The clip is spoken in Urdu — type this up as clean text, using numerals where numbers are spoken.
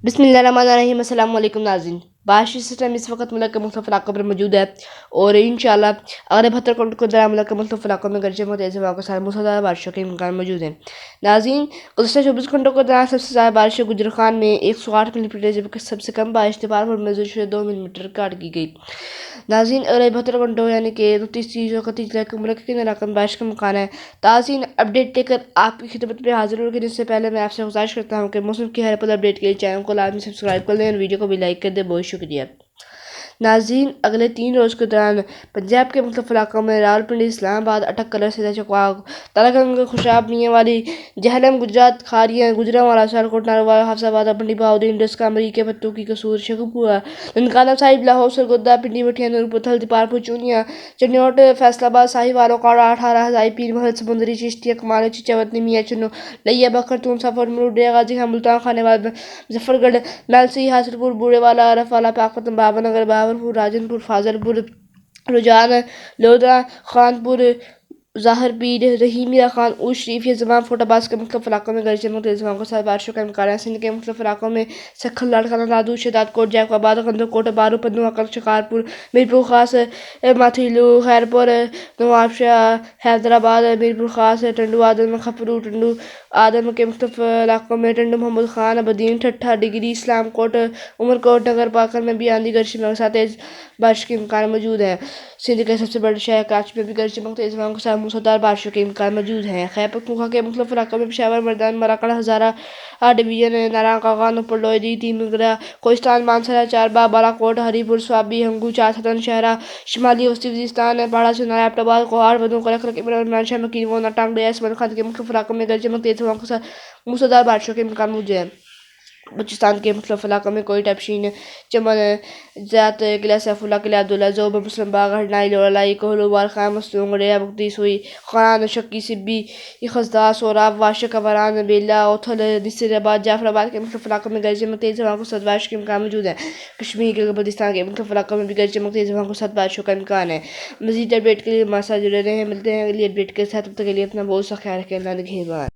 بسم اللہ الرحمن الرحیم۔ السلام علیکم ناظرین، بارشی سسٹم اس وقت ملک کے مختلف علاقوں پر موجود ہے اور انشاءاللہ اگلے 72 گھنٹوں کے دوران ملک کے مختلف علاقوں میں گرج چمک تیز ہواؤں کے ساتھ موسلادھار بارشوں کے امکان موجود ہیں۔ ناظرین، گزشتہ 24 گھنٹوں کے دوران سب سے زیادہ بارش گجران میں 108 ملی میٹر جبکہ سب سے کم بارش تپار میں 2 ملی میٹر ریکارڈ کی گئی۔ ناظرین، اگلے 72 گھنٹوں یعنی کہ 29 اور 31 جولائی کو ملک کے علاقوں میں بارش کا امکان ہے۔ ناظرین، اپڈیٹ لے کر آپ کی خدمت میں حاضر ہونے اس سے پہلے میں آپ سے گزارش کرتا ہوں کہ موسم کی ہر پل اپڈیٹ کے لیے چینل کو لازمی سبسکرائب کر لیں اور ویڈیو کو بھی لائک کر دیں۔ بہت شکریہ۔ ناظرین، اگلے 3 روز کے دوران پنجاب کے مختلف علاقوں میں راولپنڈی، اسلام آباد، اٹک، کلر، سیدھا چکوال، تارا گنج، خوشاب، میاں والی، جہلم، گجرات، کھاریاں، گوجرانوالا، سیالکوٹ، ناروال، حفظ آباد، پنڈی، بہاؤدین، ڈسکا، امریکہ، پتوکی، قصور، شیخوپورہ، ننکانہ صاحب، لاہور، سرگودا، پنڈی، مٹھیا، نورپور، تھل، دیپالپور، چونیا، چنوٹ، فیصل آباد، ساہیوال، اوکاڑا، 18 ہزائی، پیر محل، سمندری، چشتیہ، کمالہ، چچاوطنی، میاں چنو، لیا، بکھر، تونسا، فرمرو، ڈیرہ غازی خان، ملتان، خانیوال، مظفر گڑھ، میلسی، حاصل پور، بوڑے والا، عرف والا، پاکپتن، بابا نگر، باورپور، راجن پور، فاضل پور، رجان، لودھا، خانپور، ظاہر پیر، رحیمیہ خان، اوش شریف، زمام، فوٹ آباد کے مختلف علاقوں میں گرج چمک تیز ہواؤں کے ساتھ بارشوں کا امکان ہے۔ سندھ کے مختلف علاقوں میں سکھل، لاڑکانہ، لادو، شہداد کوٹ، جیکو آباد، گندھوکوٹ، بارو، پنو، اکل، شکارپور، میرپور خاص، ماتھیلو، خیرپور، نوابشاہ، حیدرآباد، میرپور خاص، ٹنڈو آدم، کھپرو، ٹنڈو آدم کے مختلف علاقوں میں ٹنڈو، محمد خان، ابدین، ٹھٹھہ، ڈگری، اسلام کوٹ، عمرکوٹ، نگر پاکر میں بھی آندھی گرج چمک کے ساتھ تیز بارش کے امکان موجود ہے۔ سندھ کے سب سے بڑے شہر کراچی میں بھی گرج چمک تیز ہواؤں کے ساتھ موسلادھار بارشوں کے امکان موجود ہیں۔ خیبر پختونخوا کے مختلف علاقوں میں پشاور، مردان، مراکڑ، ہزارہ ڈویژن، ناران کاغا، نوپر لوئیدی، تیمگرہ، کوہستان، مانسہرہ، چارباغ، بالاکوٹ، ہری پور، سوابی، ہنگو، چارسدن، شہرہ، شمالی وسطی وزیرستان، پہاڑا، سنایا، ایبٹ آباد، کوہاڑ، بدوں، کلکھل، عمران شاہ، مکین، وونا، ٹانگ، ریاض، سمن خان کے مختلف علاقوں میں گرج چمک تیز ہواؤں کے ساتھ موسلادھار بارشوں کے امکان موجود ہیں۔ بلوچستان کے مختلف علاقوں میں کوئٹہ، پشین، چمن، ذات، قلعہ سیف اللہ، قلعہ عبداللہ، زوب، مسلم باغ، ہرنائی، لوڑالائی، کوہلو، وارخان، مستونگ، ریاض، بگٹی، سوئی، خوران، شکی، سبی، خزدہ، سوراب، واشق، وران، بیلا، اوتھل، نصیر آباد، جعفر آباد کے مختلف علاقوں میں گرج چمک تیز ہواؤں کے ساتھ بارش کے امکان موجود ہے۔ کشمیر، گلگت بلتستان کے مختلف علاقوں میں بھی گرج چمک تیز ہواؤں کے ساتھ بارشوں کا امکان ہے۔ مزید اپڈیٹ کے لیے ہمارے ساتھ جڑے رہیں۔ ملتے ہیں اگلی اپڈیٹ کے ساتھ، تب تک کے لیے اپنا بہت سا خیال رکھیں۔ اللہ نگہبان۔